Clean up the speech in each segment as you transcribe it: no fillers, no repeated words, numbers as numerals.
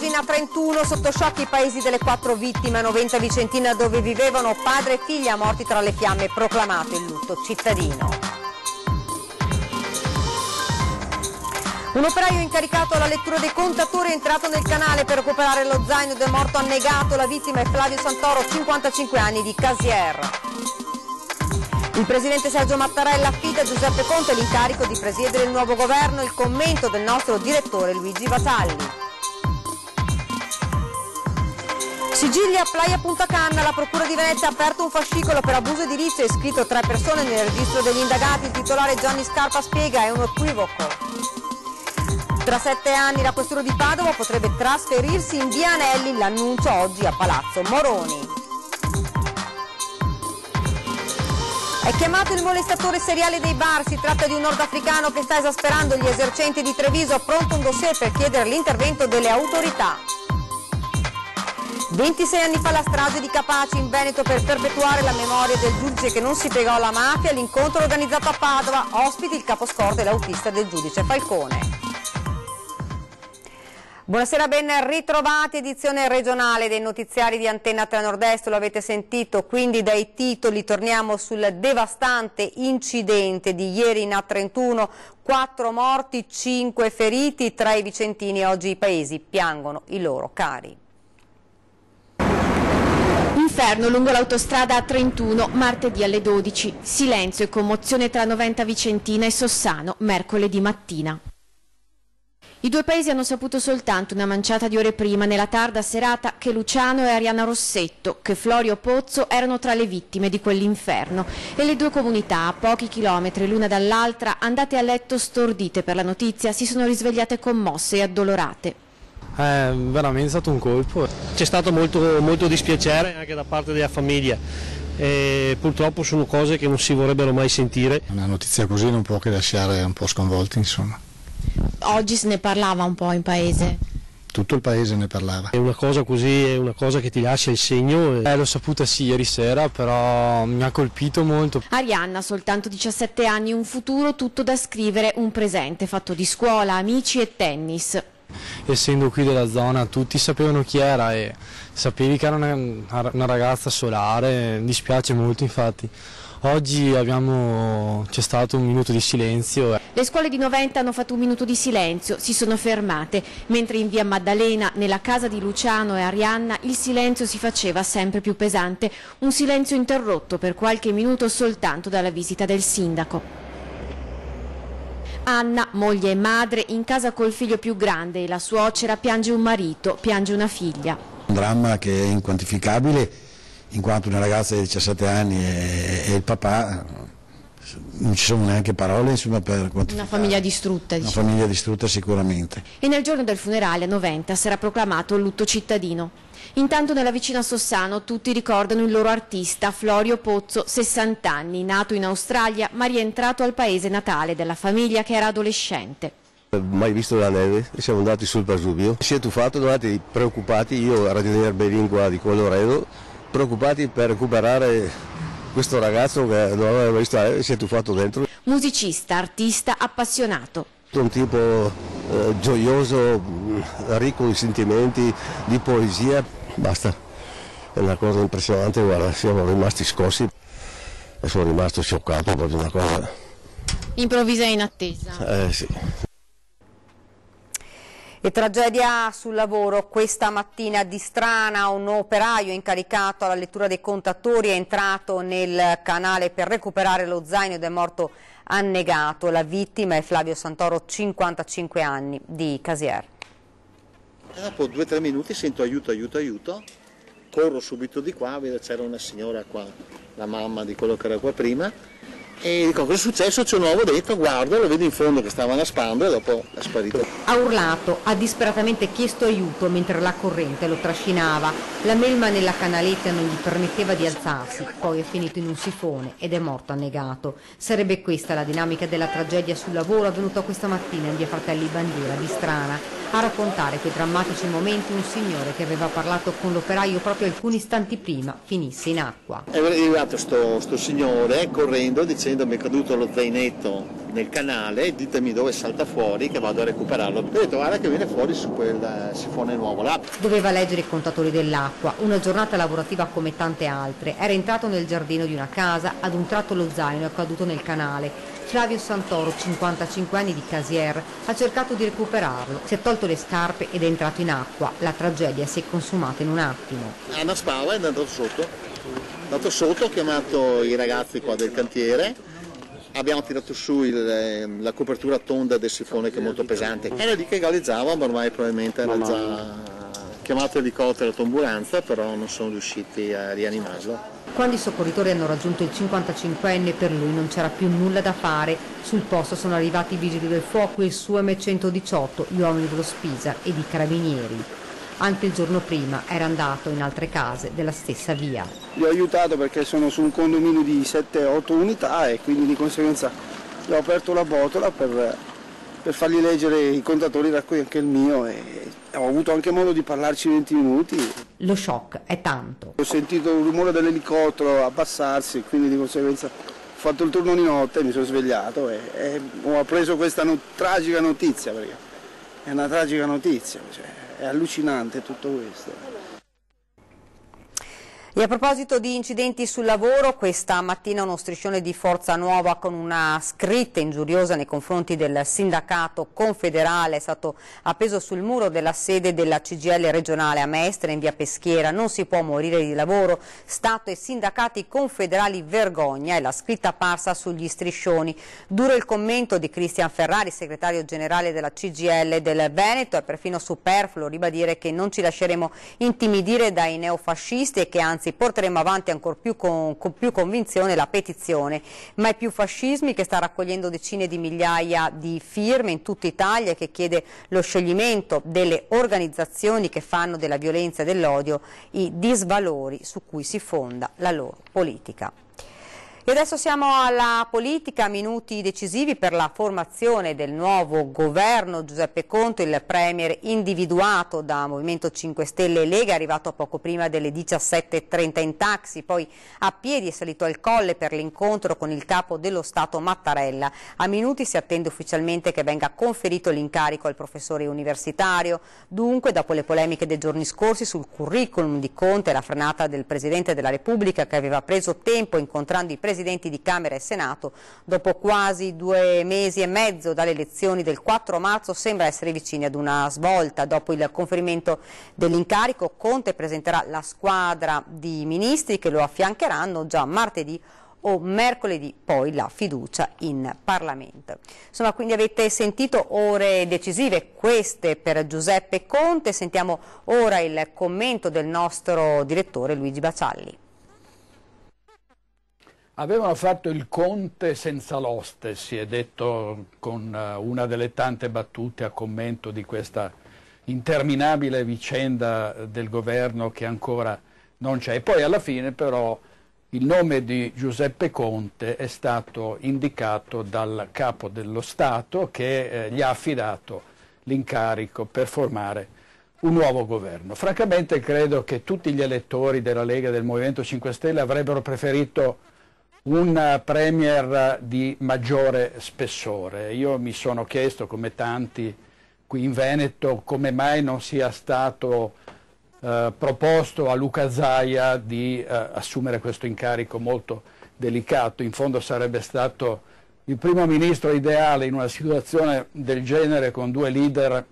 ieri a 31, sotto shock i paesi delle 4 vittime, a Noventa Vicentina dove vivevano padre e figlia morti tra le fiamme, proclamato il lutto cittadino. Un operaio incaricato alla lettura dei contatori è entrato nel canale per recuperare lo zaino del morto annegato, la vittima è Flavio Santoro, 55 anni, di Casier. Il presidente Sergio Mattarella affida a Giuseppe Conte l'incarico di presiedere il nuovo governo, il commento del nostro direttore Luigi Vasalli. Sicilia, Playa Punta Canna, la Procura di Venezia ha aperto un fascicolo per abuso edilizio e iscritto 3 persone nel registro degli indagati. Il titolare Gianni Scarpa spiega, è un equivoco. Tra 7 anni la questura di Padova potrebbe trasferirsi in via Anelli, l'annuncio oggi a Palazzo Moroni. È chiamato il molestatore seriale dei bar, si tratta di un nordafricano che sta esasperando gli esercenti di Treviso, pronto un dossier per chiedere l'intervento delle autorità. 26 anni fa la strage di Capaci in Veneto per perpetuare la memoria del giudice che non si piegò alla mafia, l'incontro organizzato a Padova, ospiti il caposcorte e l'autista del giudice Falcone. Buonasera, ben ritrovati, edizione regionale dei notiziari di Antenna 3 Nord-Est, lo avete sentito, quindi dai titoli torniamo sul devastante incidente di ieri in A31, 4 morti, 5 feriti, tra i vicentini oggi i paesi piangono i loro cari. Inferno lungo l'autostrada A31, martedì alle 12, silenzio e commozione tra Noventa Vicentina e Sossano, mercoledì mattina. I due paesi hanno saputo soltanto una manciata di ore prima, nella tarda serata, che Luciano e Arianna Rossetto, che Florio Pozzo erano tra le vittime di quell'inferno e le due comunità, a pochi chilometri l'una dall'altra, andate a letto stordite per la notizia, si sono risvegliate commosse e addolorate. È veramente stato un colpo. C'è stato molto dispiacere anche da parte della famiglia. E purtroppo sono cose che non si vorrebbero mai sentire. Una notizia così non può che lasciare un po' sconvolti, insomma. Oggi se ne parlava un po' in paese? Tutto il paese ne parlava. È una cosa così, è una cosa che ti lascia il segno. L'ho saputa sì ieri sera, però mi ha colpito molto. Arianna, soltanto 17 anni, un futuro tutto da scrivere, un presente fatto di scuola, amici e tennis. Essendo qui della zona tutti sapevano chi era e sapevi che era una ragazza solare, mi dispiace molto infatti. Oggi c'è stato un minuto di silenzio. Le scuole di Noventa hanno fatto un minuto di silenzio, si sono fermate, mentre in via Maddalena, nella casa di Luciano e Arianna, il silenzio si faceva sempre più pesante, un silenzio interrotto per qualche minuto soltanto dalla visita del sindaco. Anna, moglie e madre, in casa col figlio più grande e la suocera, piange un marito, piange una figlia. Un dramma che è inquantificabile, in quanto una ragazza di 17 anni e il papà, non ci sono neanche parole insomma, per quantificare. Una famiglia distrutta, Una diciamo. famiglia distrutta sicuramente. E nel giorno del funerale a Noventa sarà proclamato il lutto cittadino. Intanto nella vicina Sossano tutti ricordano il loro artista Florio Pozzo, 60 anni, nato in Australia ma rientrato al paese natale della famiglia che era adolescente. Mai visto la neve, siamo andati sul Vesuvio, si è tuffato, siamo andati preoccupati, io a Ragionier Belingua di Colloredo, preoccupati per recuperare questo ragazzo che non aveva mai visto la neve, si è tuffato dentro. Musicista, artista, appassionato. Un tipo gioioso, ricco di sentimenti, di poesia, basta, è una cosa impressionante, guarda, siamo rimasti scossi e sono rimasto scioccato, proprio una cosa. Improvvisa e inattesa. Sì. E tragedia sul lavoro questa mattina di Strana, un operaio incaricato alla lettura dei contatori è entrato nel canale per recuperare lo zaino ed è morto annegato. La vittima è Flavio Santoro, 55 anni, di Casier. Dopo 2-3 minuti sento aiuto, corro subito di qua, vedo c'era una signora qua, la mamma di quello che era qua prima, e dico cosa è successo, c'è un uomo dentro, guardo, lo vedo in fondo che stava naspando e dopo è sparito. Ha urlato, ha disperatamente chiesto aiuto mentre la corrente lo trascinava. La melma nella canaletta non gli permetteva di alzarsi, poi è finito in un sifone ed è morto annegato. Sarebbe questa la dinamica della tragedia sul lavoro avvenuta questa mattina in via Fratelli Bandiera di Strana. A raccontare quei drammatici momenti un signore che aveva parlato con l'operaio proprio alcuni istanti prima finisse in acqua. È arrivato sto signore correndo dicendo mi è caduto lo zainetto nel canale, ditemi dove salta fuori che vado a recuperarlo. Ho detto guarda che viene fuori su quel sifone nuovo là. Doveva leggere i contatori dell'acqua, una giornata lavorativa come tante altre. Era entrato nel giardino di una casa, ad un tratto lo zaino è caduto nel canale. Flavio Santoro, 55 anni, di Casier, ha cercato di recuperarlo. Si è tolto le scarpe ed è entrato in acqua. La tragedia si è consumata in un attimo. Una spava è andato sotto, ho chiamato i ragazzi qua del cantiere, abbiamo tirato su la copertura tonda del sifone che è molto pesante. Era lì che galleggiava, ma ormai probabilmente era già chiamato elicottero e l'ambulanza, però non sono riusciti a rianimarlo. Quando i soccorritori hanno raggiunto il 55enne, per lui non c'era più nulla da fare. Sul posto sono arrivati i vigili del fuoco e il suo M118, gli uomini dello Spisa e di Carabinieri. Anche il giorno prima era andato in altre case della stessa via. Li ho aiutato perché sono su un condominio di 7-8 unità e quindi di conseguenza gli ho aperto la botola per fargli leggere i contatori, da cui anche il mio, e ho avuto anche modo di parlarci 20 minuti. Lo shock è tanto. Ho sentito il rumore dell'elicottero abbassarsi, quindi di conseguenza ho fatto il turno di notte, mi sono svegliato e ho appreso questa tragica notizia, perché è una tragica notizia, cioè, è allucinante tutto questo. E a proposito di incidenti sul lavoro, questa mattina uno striscione di Forza Nuova con una scritta ingiuriosa nei confronti del sindacato confederale è stato appeso sul muro della sede della CGIL regionale a Mestre, in via Peschiera. Non si può morire di lavoro, Stato e sindacati confederali vergogna, è la scritta apparsa sugli striscioni. Duro il commento di Cristian Ferrari, segretario generale della CGIL del Veneto. È perfino superfluo ribadire che non ci lasceremo intimidire dai neofascisti e che anzi porteremo avanti ancora più con più convinzione la petizione. Mai più fascismi, che sta raccogliendo decine di migliaia di firme in tutta Italia e che chiede lo scioglimento delle organizzazioni che fanno della violenza e dell'odio i disvalori su cui si fonda la loro politica. E adesso siamo alla politica, minuti decisivi per la formazione del nuovo governo. Giuseppe Conte, il premier individuato da Movimento 5 Stelle e Lega, è arrivato poco prima delle 17:30 in taxi, poi a piedi è salito al Colle per l'incontro con il capo dello Stato Mattarella. A minuti si attende ufficialmente che venga conferito l'incarico al professore universitario. Dunque, dopo le polemiche dei giorni scorsi sul curriculum di Conte e la frenata del Presidente della Repubblica, che aveva preso tempo incontrando i presidenti di Camera e Senato, dopo quasi 2 mesi e mezzo dalle elezioni del 4 marzo sembra essere vicini ad una svolta. Dopo il conferimento dell'incarico, Conte presenterà la squadra di ministri che lo affiancheranno già martedì o mercoledì, poi la fiducia in Parlamento. Insomma, quindi avete sentito ore decisive queste per Giuseppe Conte. Sentiamo ora il commento del nostro direttore Luigi Bacialli. Avevano fatto il Conte senza l'oste, si è detto con una delle tante battute a commento di questa interminabile vicenda del governo che ancora non c'è. E poi alla fine però il nome di Giuseppe Conte è stato indicato dal capo dello Stato che gli ha affidato l'incarico per formare un nuovo governo. Francamente credo che tutti gli elettori della Lega e del Movimento 5 Stelle avrebbero preferito un premier di maggiore spessore. Io mi sono chiesto, come tanti qui in Veneto, come mai non sia stato proposto a Luca Zaia di assumere questo incarico molto delicato. In fondo sarebbe stato il primo ministro ideale in una situazione del genere, con 2 leader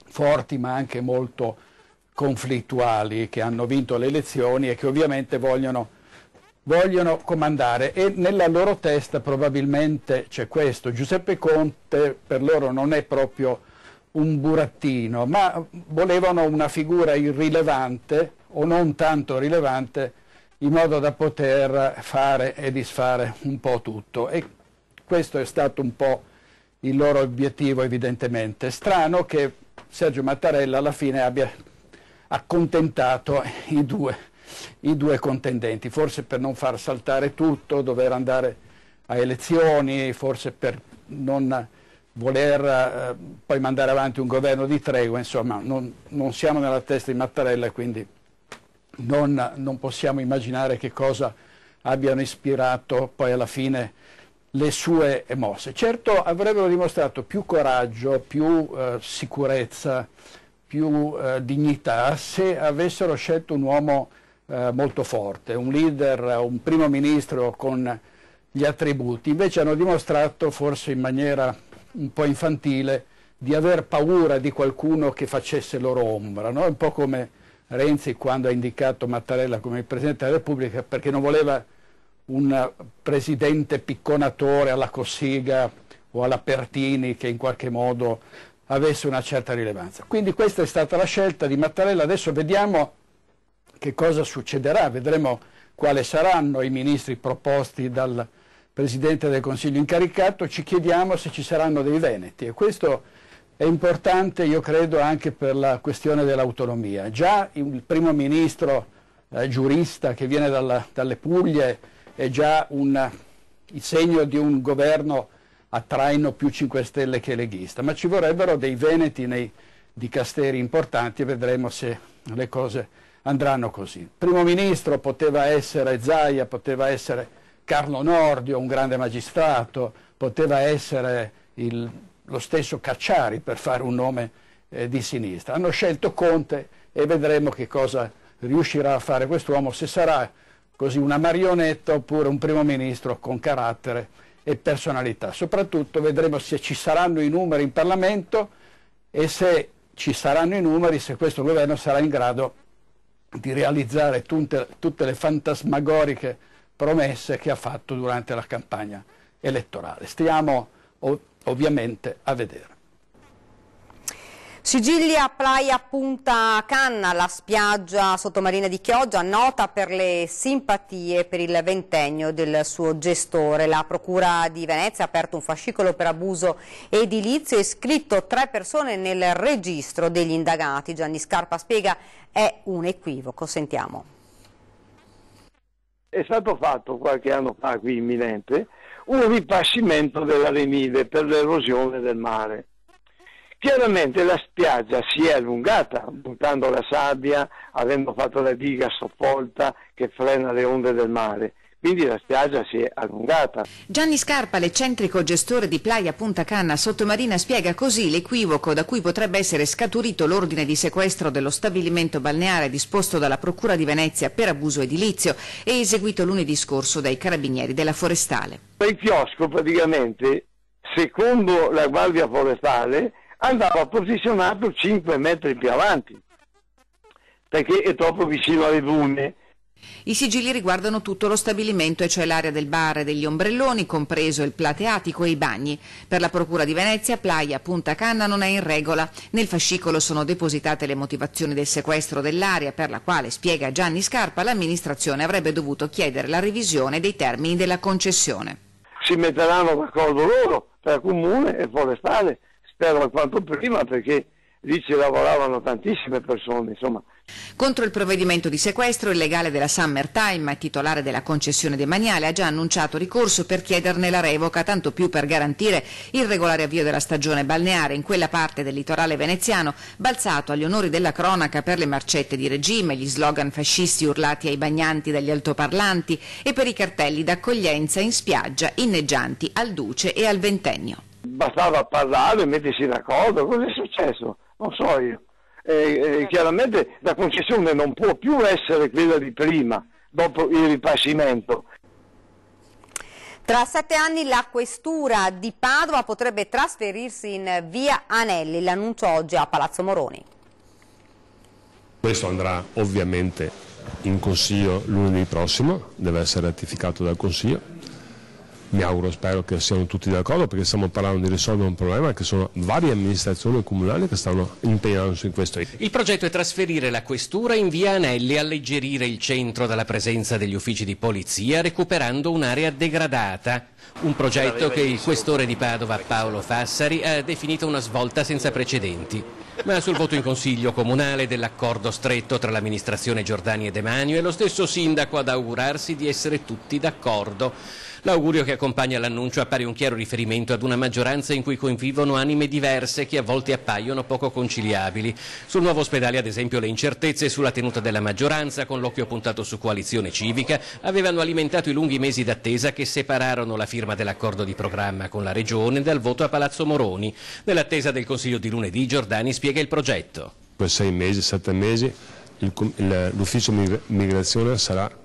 forti ma anche molto conflittuali, che hanno vinto le elezioni e che ovviamente vogliono comandare, e nella loro testa probabilmente c'è questo. Giuseppe Conte per loro non è proprio un burattino, ma volevano una figura irrilevante o non tanto rilevante, in modo da poter fare e disfare un po' tutto, e questo è stato un po' il loro obiettivo evidentemente. Strano che Sergio Mattarella alla fine abbia accontentato i due contendenti, forse per non far saltare tutto, dover andare a elezioni, forse per non voler poi mandare avanti un governo di tregua. Insomma, non siamo nella testa di Mattarella e quindi non possiamo immaginare che cosa abbiano ispirato poi alla fine le sue mosse. Certo avrebbero dimostrato più coraggio, più sicurezza, più dignità se avessero scelto un uomo molto forte, un leader, un primo ministro con gli attributi. Invece hanno dimostrato, forse in maniera un po' infantile, di aver paura di qualcuno che facesse loro ombra, no? Un po' come Renzi quando ha indicato Mattarella come il Presidente della Repubblica, perché non voleva un presidente picconatore alla Cossiga o alla Pertini che in qualche modo avesse una certa rilevanza. Quindi questa è stata la scelta di Mattarella. Adesso vediamo che cosa succederà, vedremo quali saranno i ministri proposti dal Presidente del Consiglio incaricato. Ci chiediamo se ci saranno dei veneti, e questo è importante, io credo, anche per la questione dell'autonomia. Già il primo ministro giurista che viene dalle Puglie è già il segno di un governo a traino più 5 Stelle che leghista, ma ci vorrebbero dei veneti nei dicasteri importanti e vedremo se le cose andranno così. Il primo ministro poteva essere Zaia, poteva essere Carlo Nordio, un grande magistrato, poteva essere lo stesso Cacciari, per fare un nome di sinistra. Hanno scelto Conte e vedremo che cosa riuscirà a fare quest'uomo, se sarà così una marionetta oppure un primo ministro con carattere e personalità. Soprattutto vedremo se ci saranno i numeri in Parlamento e se ci saranno i numeri, se questo governo sarà in grado di realizzare tutte le fantasmagoriche promesse che ha fatto durante la campagna elettorale. Stiamo ovviamente a vedere. Sigillia Playa Punta Canna, la spiaggia sottomarina di Chioggia, nota per le simpatie per il ventennio del suo gestore. La Procura di Venezia ha aperto un fascicolo per abuso edilizio e iscritto 3 persone nel registro degli indagati. Gianni Scarpa spiega: è un equivoco. Sentiamo. È stato fatto qualche anno fa, qui imminente, un ripascimento dell'Arenile per l'erosione del mare. Chiaramente la spiaggia si è allungata, buttando la sabbia, avendo fatto la diga sottovolta che frena le onde del mare. Quindi la spiaggia si è allungata. Gianni Scarpa, l'eccentrico gestore di Playa Punta Canna sottomarina, spiega così l'equivoco da cui potrebbe essere scaturito l'ordine di sequestro dello stabilimento balneare disposto dalla Procura di Venezia per abuso edilizio e eseguito lunedì scorso dai carabinieri della Forestale. Il chiosco praticamente, secondo la Guardia Forestale, andava posizionato 5 metri più avanti, perché è troppo vicino alle dune. I sigilli riguardano tutto lo stabilimento, e cioè l'area del bar e degli ombrelloni, compreso il plateatico e i bagni. Per la Procura di Venezia, Playa Punta Canna non è in regola. Nel fascicolo sono depositate le motivazioni del sequestro dell'area, per la quale, spiega Gianni Scarpa, l'amministrazione avrebbe dovuto chiedere la revisione dei termini della concessione. Si metteranno d'accordo loro, tra Comune e Forestale, spero quanto prima, perché lì ci lavoravano tantissime persone, insomma. Contro il provvedimento di sequestro, il legale della Summertime, titolare della concessione demaniale, ha già annunciato ricorso per chiederne la revoca, tanto più per garantire il regolare avvio della stagione balneare in quella parte del litorale veneziano balzato agli onori della cronaca per le marcette di regime, gli slogan fascisti urlati ai bagnanti dagli altoparlanti e per i cartelli d'accoglienza in spiaggia inneggianti al Duce e al Ventennio. Bastava parlare, mettersi d'accordo. Cosa è successo? Non so io. Chiaramente la concessione non può più essere quella di prima, dopo il ripascimento. Tra 7 anni la questura di Padova potrebbe trasferirsi in via Anelli, l'annuncio oggi a Palazzo Moroni. Questo andrà ovviamente in Consiglio lunedì prossimo, deve essere ratificato dal Consiglio. Mi auguro, spero che siano tutti d'accordo, perché stiamo parlando di risolvere un problema che sono varie amministrazioni comunali che stanno impegnandosi in questo. Il progetto è trasferire la questura in via Anelli, alleggerire il centro dalla presenza degli uffici di polizia, recuperando un'area degradata. Un progetto che il questore di Padova, Paolo Fassari, ha definito una svolta senza precedenti. Ma sul voto in Consiglio comunale dell'accordo stretto tra l'amministrazione Giordani e Demanio è lo stesso sindaco ad augurarsi di essere tutti d'accordo. L'augurio che accompagna l'annuncio appare un chiaro riferimento ad una maggioranza in cui convivono anime diverse che a volte appaiono poco conciliabili. Sul nuovo ospedale, ad esempio, le incertezze sulla tenuta della maggioranza, con l'occhio puntato su Coalizione Civica, avevano alimentato i lunghi mesi d'attesa che separarono la firma dell'accordo di programma con la Regione dal voto a Palazzo Moroni. Nell'attesa del Consiglio di lunedì, Giordani spiega il progetto. Per 6 mesi, 7 mesi, l'ufficio migrazione sarà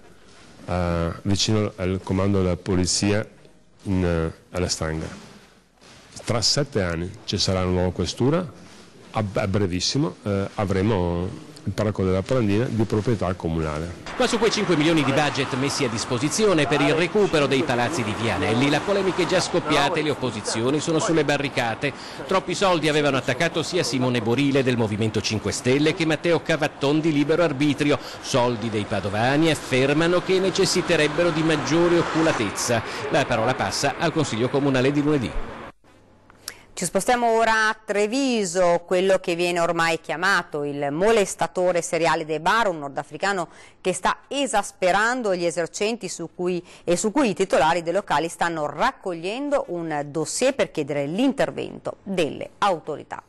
vicino al comando della polizia alla Stanga. Tra 7 anni ci sarà una nuova questura, a brevissimo avremo il parco della Parandina di proprietà comunale. Ma su quei 5 milioni di budget messi a disposizione per il recupero dei palazzi di Vianelli, la polemica è già scoppiata e le opposizioni sono sulle barricate. Troppi soldi avevano attaccato sia Simone Borile del Movimento 5 Stelle che Matteo Cavatton di Libero Arbitrio. Soldi dei padovani affermano che necessiterebbero di maggiore oculatezza. La parola passa al Consiglio Comunale di lunedì. Ci spostiamo ora a Treviso, quello che viene ormai chiamato il molestatore seriale dei bar, un nordafricano che sta esasperando gli esercenti su cui i titolari dei locali stanno raccogliendo un dossier per chiedere l'intervento delle autorità.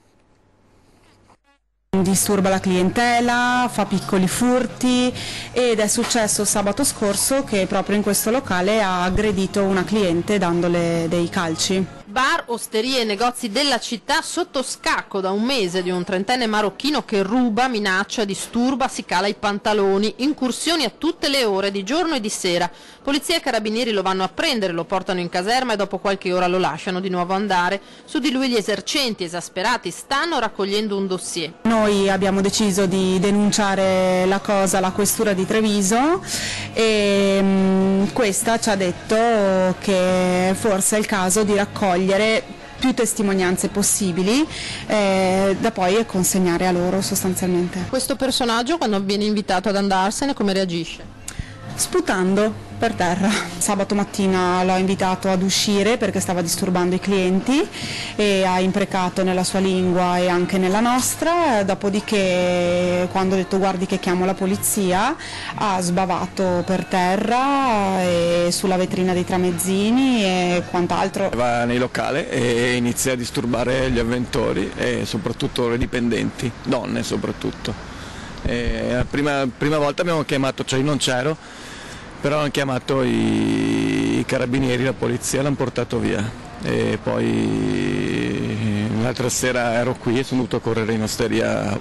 Disturba la clientela, fa piccoli furti ed è successo sabato scorso che proprio in questo locale ha aggredito una cliente dandole dei calci. Bar, osterie e negozi della città sotto scacco da un mese di un trentenne marocchino che ruba, minaccia, disturba, si cala i pantaloni, incursioni a tutte le ore, di giorno e di sera. Polizia e carabinieri lo vanno a prendere, lo portano in caserma e dopo qualche ora lo lasciano di nuovo andare. Su di lui gli esercenti esasperati stanno raccogliendo un dossier. Noi abbiamo deciso di denunciare la cosa alla questura di Treviso e questa ci ha detto che forse è il caso di raccogliere più testimonianze possibili da poi consegnare a loro sostanzialmente. Questo personaggio quando viene invitato ad andarsene come reagisce? Sputando per terra. Sabato mattina l'ho invitato ad uscire perché stava disturbando i clienti e ha imprecato nella sua lingua e anche nella nostra, dopodiché quando ho detto guardi che chiamo la polizia ha sbavato per terra e sulla vetrina dei tramezzini e quant'altro. Va nei locali e inizia a disturbare gli avventori e soprattutto le dipendenti, donne soprattutto. La prima volta abbiamo chiamato, cioè io non c'ero, però hanno chiamato i carabinieri, la polizia, l'hanno portato via e poi l'altra sera ero qui e sono dovuto correre in osteria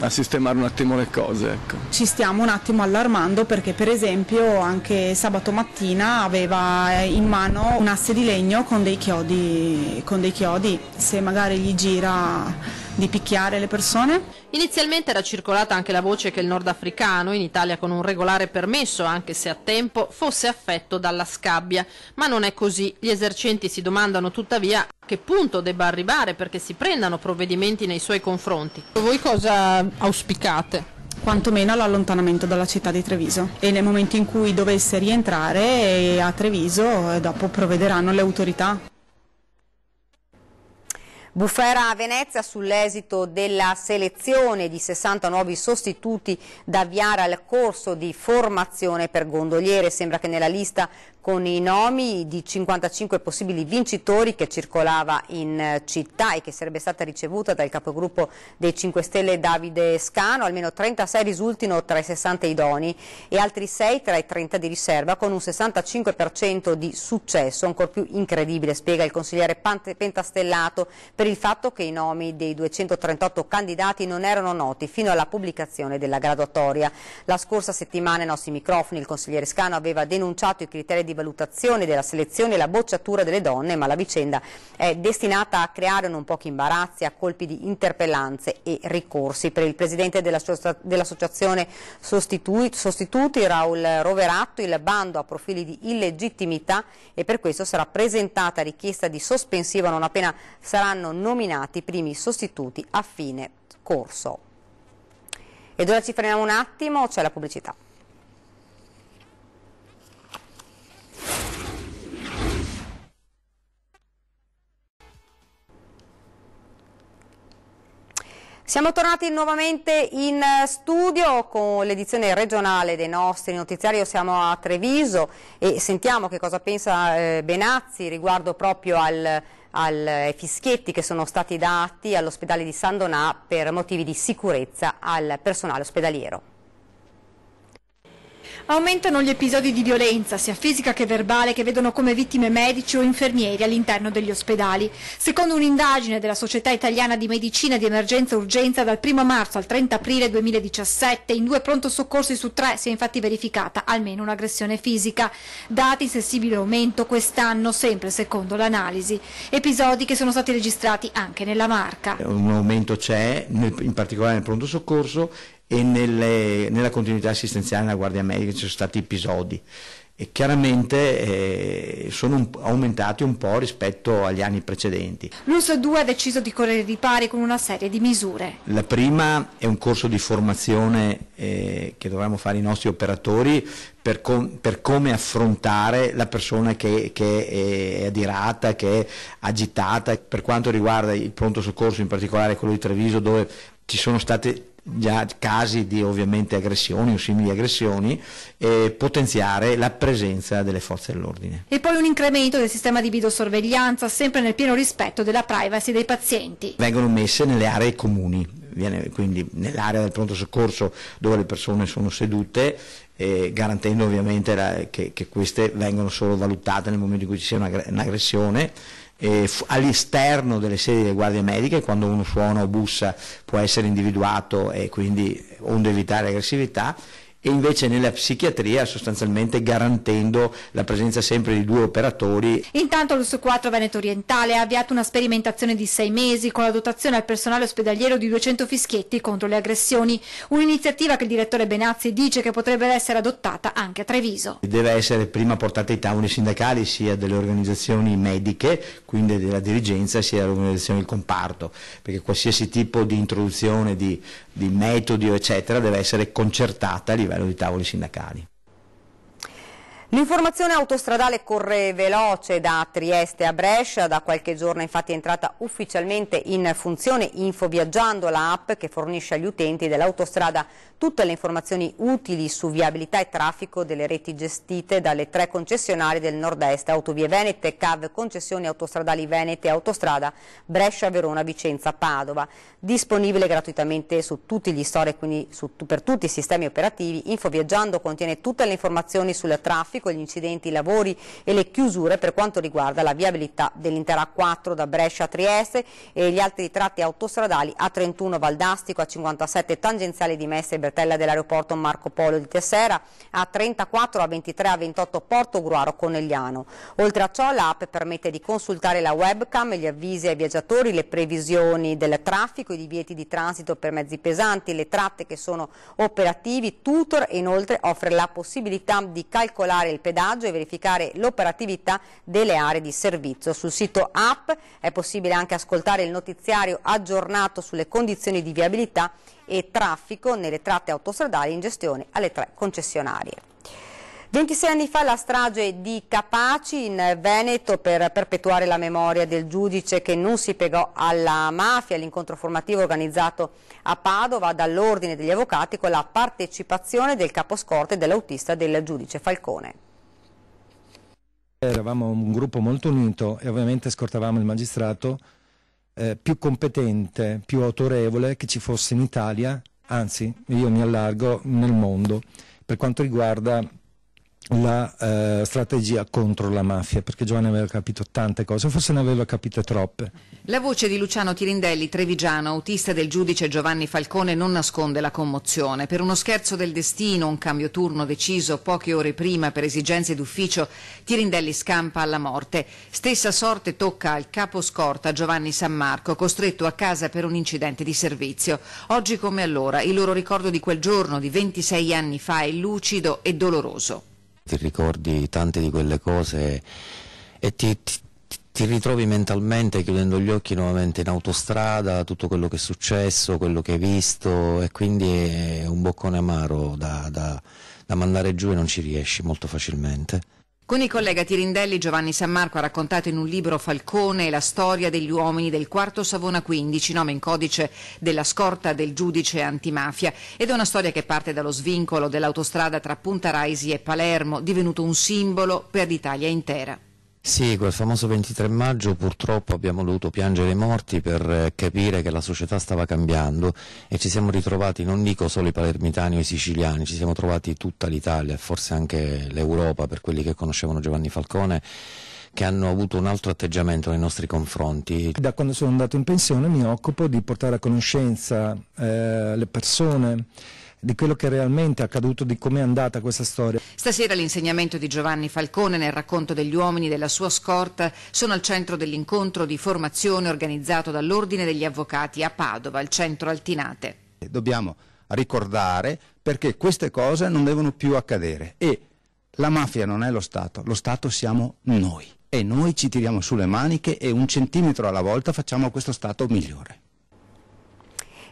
a sistemare un attimo le cose. Ecco. Ci stiamo un attimo allarmando perché per esempio anche sabato mattina aveva in mano un asse di legno con dei chiodi, se magari gli gira di picchiare le persone. Inizialmente era circolata anche la voce che il nordafricano, in Italia con un regolare permesso, anche se a tempo, fosse affetto dalla scabbia, ma non è così. Gli esercenti si domandano tuttavia a che punto debba arrivare perché si prendano provvedimenti nei suoi confronti. Voi cosa auspicate? Quantomeno l'allontanamento dalla città di Treviso e nel momento in cui dovesse rientrare a Treviso dopo provvederanno le autorità. Bufera a Venezia sull'esito della selezione di 60 nuovi sostituti da avviare al corso di formazione per gondoliere. Sembra che nella lista con i nomi di 55 possibili vincitori che circolava in città e che sarebbe stata ricevuta dal capogruppo dei 5 Stelle Davide Scano, almeno 36 risultino tra i 60 idonei e altri 6 tra i 30 di riserva, con un 65% di successo, ancor più incredibile, spiega il consigliere Pentastellato, per il fatto che i nomi dei 238 candidati non erano noti fino alla pubblicazione della graduatoria. La scorsa settimana ai nostri microfoni il consigliere Scano aveva denunciato i criteri di valutazione della selezione e la bocciatura delle donne, ma la vicenda è destinata a creare non pochi imbarazzi a colpi di interpellanze e ricorsi. Per il presidente dell'associazione Sostituti, Raul Roveratto, il bando ha profili di illegittimità e per questo sarà presentata richiesta di sospensiva non appena saranno nominati i primi sostituti a fine corso. Ed ora ci fermiamo un attimo, c'è la pubblicità. Siamo tornati nuovamente in studio con l'edizione regionale dei nostri notiziari. Siamo a Treviso e sentiamo che cosa pensa Benazzi riguardo proprio ai fischietti che sono stati dati all'ospedale di San Donà per motivi di sicurezza al personale ospedaliero. Aumentano gli episodi di violenza, sia fisica che verbale, che vedono come vittime medici o infermieri all'interno degli ospedali. Secondo un'indagine della Società Italiana di Medicina di Emergenza e Urgenza, dal 1 marzo al 30 aprile 2017 in 2 pronto soccorsi su 3 si è infatti verificata almeno un'aggressione fisica. Dati in sensibile aumento quest'anno, sempre secondo l'analisi. Episodi che sono stati registrati anche nella Marca. Un aumento c'è, in particolare nel pronto soccorso, e nella continuità assistenziale nella Guardia Medica ci sono stati episodi e chiaramente sono aumentati un po' rispetto agli anni precedenti. L'US2 ha deciso di correre ai ripari con una serie di misure. La prima è un corso di formazione che dovremmo fare i nostri operatori per come affrontare la persona che è adirata, che è agitata. Per quanto riguarda il pronto soccorso, in particolare quello di Treviso, dove ci sono state già casi di ovviamente aggressioni o simili aggressioni, potenziare la presenza delle forze dell'ordine. E poi un incremento del sistema di videosorveglianza, sempre nel pieno rispetto della privacy dei pazienti. Vengono messe nelle aree comuni, quindi nell'area del pronto soccorso dove le persone sono sedute, garantendo ovviamente che queste vengono solo valutate nel momento in cui ci sia un'aggressione. All'esterno delle sedi delle guardie mediche, quando uno suona o bussa, può essere individuato e quindi onde evitare aggressività, e invece nella psichiatria sostanzialmente garantendo la presenza sempre di 2 operatori. Intanto l'US4 Veneto Orientale ha avviato una sperimentazione di 6 mesi con la dotazione al personale ospedaliero di 200 fischietti contro le aggressioni, un'iniziativa che il direttore Benazzi dice che potrebbe essere adottata anche a Treviso. Deve essere prima portata ai tavoli sindacali sia delle organizzazioni mediche, quindi della dirigenza, sia delle organizzazioni del comparto, perché qualsiasi tipo di introduzione di metodi eccetera deve essere concertata a livello di tavoli sindacali. L'informazione autostradale corre veloce da Trieste a Brescia. Da qualche giorno infatti è entrata ufficialmente in funzione Infoviaggiando, l'app che fornisce agli utenti dell'autostrada tutte le informazioni utili su viabilità e traffico delle reti gestite dalle 3 concessionarie del nord-est: Autovie Venete, CAV Concessioni Autostradali Venete e Autostrada Brescia, Verona, Vicenza, Padova. Disponibile gratuitamente su tutti gli store e quindi per tutti i sistemi operativi, Infoviaggiando contiene tutte le informazioni sul traffico, gli incidenti, i lavori e le chiusure per quanto riguarda la viabilità dell'intera A4 da Brescia a Trieste e gli altri tratti autostradali A31 Valdastico, A57 tangenziale di Messe e Bertella dell'aeroporto Marco Polo di Tessera, A34, A23, A28 Porto Gruaro Conegliano. Oltre a ciò l'app permette di consultare la webcam, gli avvisi ai viaggiatori, le previsioni del traffico, i divieti di transito per mezzi pesanti, le tratte che sono operativi. Tutor inoltre offre la possibilità di calcolare il pedaggio e verificare l'operatività delle aree di servizio. Sul sito app è possibile anche ascoltare il notiziario aggiornato sulle condizioni di viabilità e traffico nelle tratte autostradali in gestione alle 3 concessionarie. 26 anni fa la strage di Capaci in Veneto, per perpetuare la memoria del giudice che non si piegò alla mafia, l'incontro formativo organizzato a Padova dall'Ordine degli Avvocati con la partecipazione del caposcorte e dell'autista del giudice Falcone. Eravamo un gruppo molto unito e ovviamente scortavamo il magistrato più competente, più autorevole che ci fosse in Italia, anzi io mi allargo nel mondo, per quanto riguarda la strategia contro la mafia, perché Giovanni aveva capito tante cose, forse ne aveva capite troppe. La voce di Luciano Tirindelli, trevigiano, autista del giudice Giovanni Falcone, non nasconde la commozione. Per uno scherzo del destino, un cambio turno deciso poche ore prima per esigenze d'ufficio, Tirindelli scampa alla morte. Stessa sorte tocca al caposcorta Giovanni Sammarco, costretto a casa per un incidente di servizio. Oggi come allora, il loro ricordo di quel giorno di 26 anni fa è lucido e doloroso. Ti ricordi tante di quelle cose e ti ritrovi mentalmente chiudendo gli occhi nuovamente in autostrada, tutto quello che è successo, quello che hai visto, e quindi è un boccone amaro da mandare giù e non ci riesci molto facilmente. Con il collega Tirindelli, Giovanni Sammarco ha raccontato in un libro Falcone la storia degli uomini del quarto Savona 15, nome in codice della scorta del giudice antimafia, ed è una storia che parte dallo svincolo dell'autostrada tra Punta Raisi e Palermo, divenuto un simbolo per l'Italia intera. Sì, quel famoso 23 maggio purtroppo abbiamo dovuto piangere i morti per capire che la società stava cambiando e ci siamo ritrovati, non dico solo i palermitani o i siciliani, ci siamo trovati tutta l'Italia e forse anche l'Europa, per quelli che conoscevano Giovanni Falcone, che hanno avuto un altro atteggiamento nei nostri confronti. Da quando sono andato in pensione mi occupo di portare a conoscenza le persone di quello che realmente è accaduto, di come è andata questa storia. Stasera l'insegnamento di Giovanni Falcone nel racconto degli uomini della sua scorta sono al centro dell'incontro di formazione organizzato dall'Ordine degli Avvocati a Padova, al centro Altinate. Dobbiamo ricordare perché queste cose non devono più accadere e la mafia non è lo Stato siamo noi e noi ci tiriamo sulle maniche e 1 centimetro alla volta facciamo questo Stato migliore.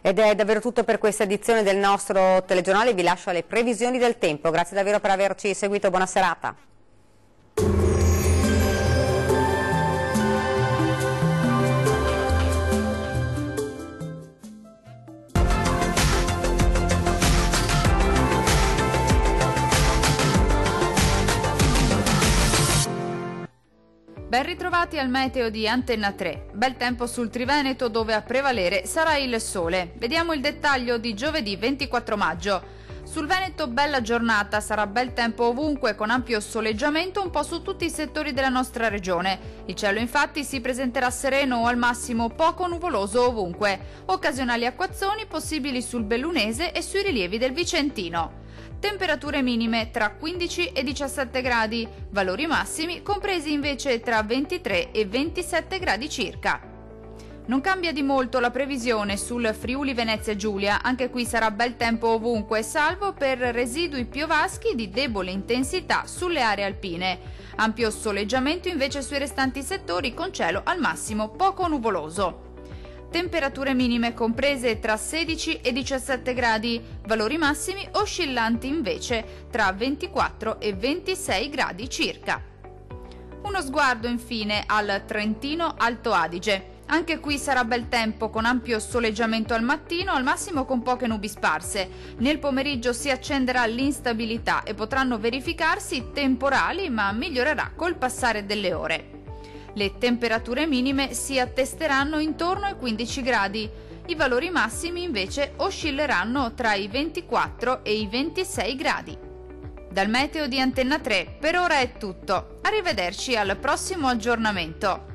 Ed è davvero tutto per questa edizione del nostro telegiornale, vi lascio alle previsioni del tempo. Grazie davvero per averci seguito, buona serata. Ben ritrovati al meteo di Antenna 3. Bel tempo sul Triveneto dove a prevalere sarà il sole. Vediamo il dettaglio di giovedì 24 maggio. Sul Veneto bella giornata, sarà bel tempo ovunque con ampio soleggiamento un po' su tutti i settori della nostra regione. Il cielo infatti si presenterà sereno o al massimo poco nuvoloso ovunque. Occasionali acquazzoni possibili sul Bellunese e sui rilievi del Vicentino. Temperature minime tra 15 e 17 gradi, valori massimi compresi invece tra 23 e 27 gradi circa. Non cambia di molto la previsione sul Friuli Venezia Giulia, anche qui sarà bel tempo ovunque, salvo per residui piovaschi di debole intensità sulle aree alpine. Ampio soleggiamento invece sui restanti settori con cielo al massimo poco nuvoloso. Temperature minime comprese tra 16 e 17 gradi, valori massimi oscillanti invece tra 24 e 26 gradi circa. Uno sguardo infine al Trentino Alto Adige. Anche qui sarà bel tempo con ampio soleggiamento al mattino, al massimo con poche nubi sparse. Nel pomeriggio si accenderà l'instabilità e potranno verificarsi temporali, ma migliorerà col passare delle ore. Le temperature minime si attesteranno intorno ai 15 gradi, i valori massimi invece oscilleranno tra i 24 e i 26 gradi. Dal meteo di Antenna 3 per ora è tutto, arrivederci al prossimo aggiornamento.